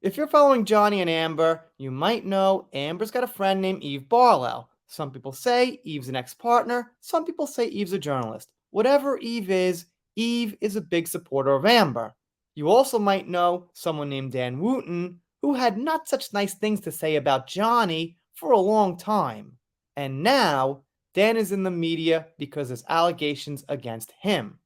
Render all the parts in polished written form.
If you're following Johnny and Amber, you might know Amber's got a friend named Eve Barlow. Some people say Eve's an ex-partner. Some people say Eve's a journalist. Whatever Eve is a big supporter of Amber. You also might know someone named Dan Wootton, who had not such nice things to say about Johnny for a long time. And now, Dan is in the media because there's allegations against him.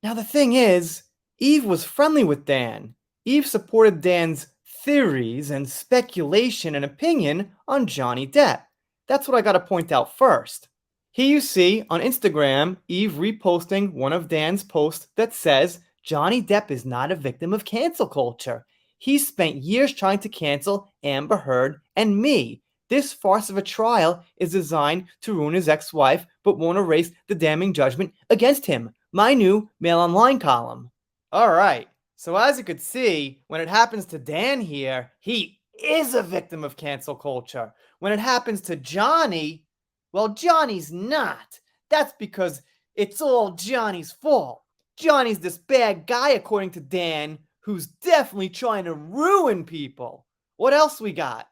Now, the thing is, Eve was friendly with Dan. Eve supported Dan's theories and speculation and opinion on Johnny Depp. That's what I gotta point out first. Here you see on Instagram Eve reposting one of Dan's posts that says Johnny Depp is not a victim of cancel culture. He spent years trying to cancel Amber Heard and me. This farce of a trial is designed to ruin his ex-wife, but won't erase the damning judgment against him. My new Mail Online column. All right. So as you could see, when it happens to Dan here, he is a victim of cancel culture. When it happens to Johnny, well, Johnny's not. That's because it's all Johnny's fault. Johnny's this bad guy, according to Dan, who's definitely trying to ruin people. What else we got?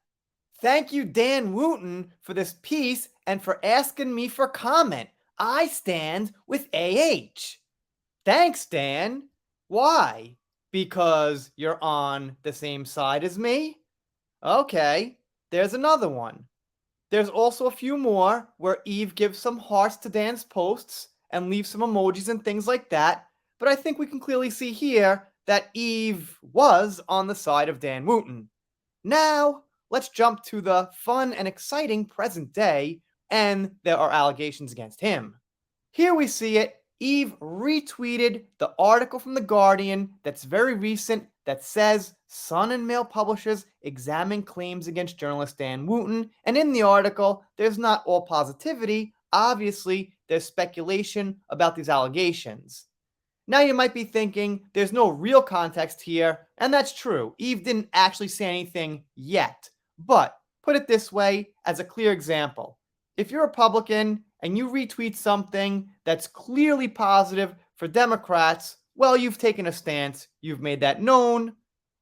Thank you, Dan Wootton, for this piece and for asking me for comment. I stand with AH. Thanks, Dan. Why? Because you're on the same side as me? Okay, there's another one. There's also a few more where Eve gives some hearts to Dan's posts and leaves some emojis and things like that, but I think we can clearly see here that Eve was on the side of Dan Wootton. Now, let's jump to the fun and exciting present day, and there are allegations against him. Here we see it. Eve retweeted the article from The Guardian that's very recent that says Sun and Mail publishers examine claims against journalist Dan Wootton. And in the article, there's not all positivity. Obviously, there's speculation about these allegations. Now you might be thinking there's no real context here, and that's true. Eve didn't actually say anything yet. But put it this way as a clear example. If you're a Republican and you retweet something that's clearly positive for Democrats, well, you've taken a stance, you've made that known.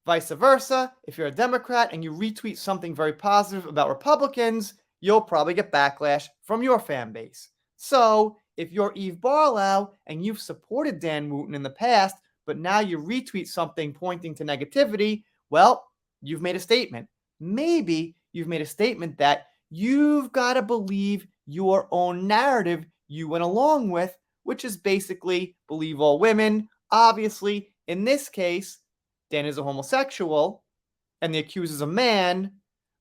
Vice versa, if you're a Democrat and you retweet something very positive about Republicans, you'll probably get backlash from your fan base. So, if you're Eve Barlow and you've supported Dan Wootton in the past, but now you retweet something pointing to negativity, well, you've made a statement. Maybe you've made a statement that you've got to believe your own narrative you went along with, which is basically believe all women. Obviously, in this case, Dan is a homosexual and the accused is a man,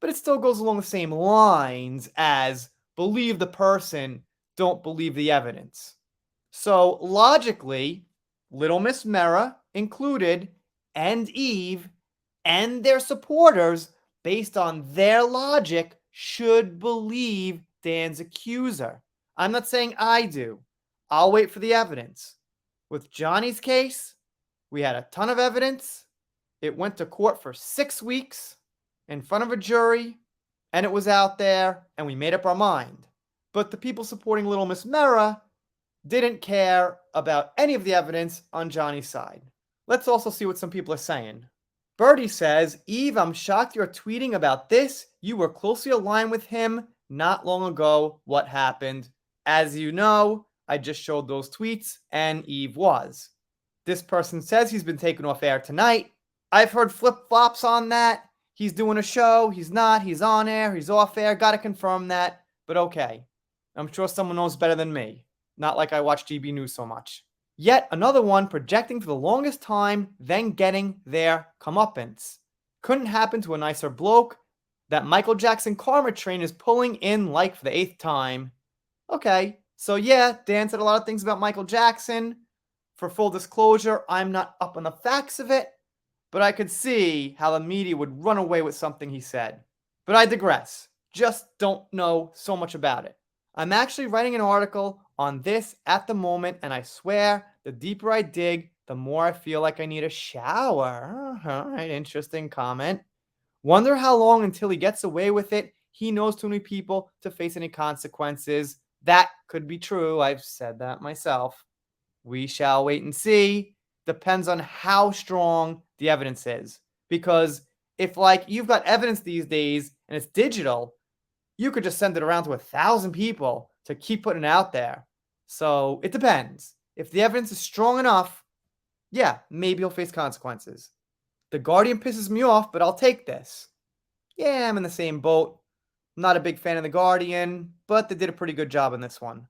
but it still goes along the same lines as believe the person, don't believe the evidence. So logically, Little Miss Mera included and Eve and their supporters, based on their logic, should believe Dan's accuser. I'm not saying I do. I'll wait for the evidence. With Johnny's case, we had a ton of evidence. It went to court for 6 weeks in front of a jury, and it was out there, and we made up our mind. But the people supporting Little Miss Mera didn't care about any of the evidence on Johnny's side. Let's also see what some people are saying. Birdie says, Eve, I'm shocked you're tweeting about this. You were closely aligned with him not long ago. What happened? As you know, I just showed those tweets, and Eve was. This person says he's been taken off air tonight. I've heard flip-flops on that. He's doing a show. He's not. He's on air. He's off air. Gotta confirm that. But okay. I'm sure someone knows better than me. Not like I watch GB News so much. Yet another one projecting for the longest time, then getting their comeuppance. Couldn't happen to a nicer bloke. That Michael Jackson karma train is pulling in like for the 8th time. Okay, so yeah, Dan said a lot of things about Michael Jackson. For full disclosure, I'm not up on the facts of it, but I could see how the media would run away with something he said. But I digress. Just don't know so much about it. I'm actually writing an article on this at the moment, and I swear, the deeper I dig, the more I feel like I need a shower. All right, interesting comment. Wonder how long until he gets away with it. He knows too many people to face any consequences. That could be true. I've said that myself. We shall wait and see. Depends on how strong the evidence is. Because If like you've got evidence these days and it's digital, you could just send it around to 1,000 people to keep putting it out there. So it depends. If the evidence is strong enough, yeah, maybe you'll face consequences. The Guardian pisses me off, but I'll take this. Yeah, I'm in the same boat. I'm not a big fan of the Guardian, but they did a pretty good job in this one.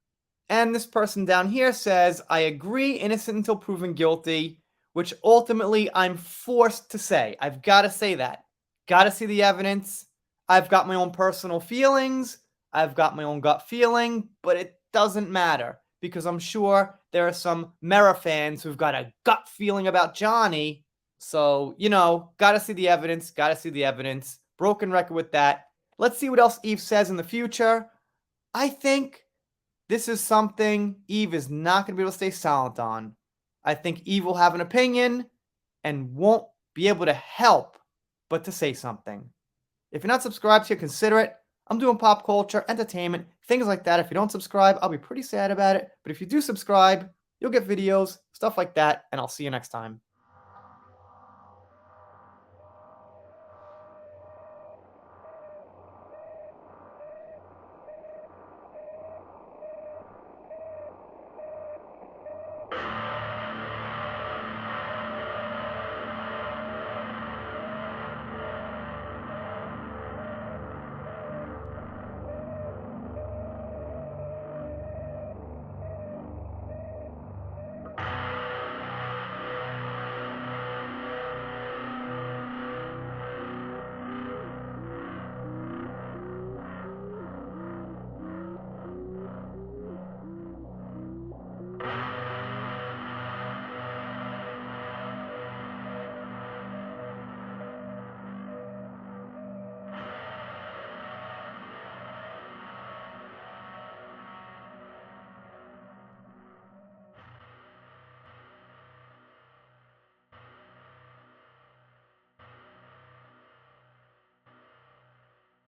And this person down here says, I agree, innocent until proven guilty, which ultimately I'm forced to say. I've got to say that. Got to see the evidence. I've got my own personal feelings. I've got my own gut feeling, but it doesn't matter because I'm sure there are some Mera fans who've got a gut feeling about Johnny. So, got to see the evidence. Got to see the evidence. Broken record with that. Let's see what else Eve says in the future. I think this is something Eve is not going to be able to stay silent on. I think Eve will have an opinion and won't be able to help but to say something. If you're not subscribed here, consider it. I'm doing pop culture, entertainment, things like that. If you don't subscribe, I'll be pretty sad about it. But if you do subscribe, you'll get videos, stuff like that, and I'll see you next time.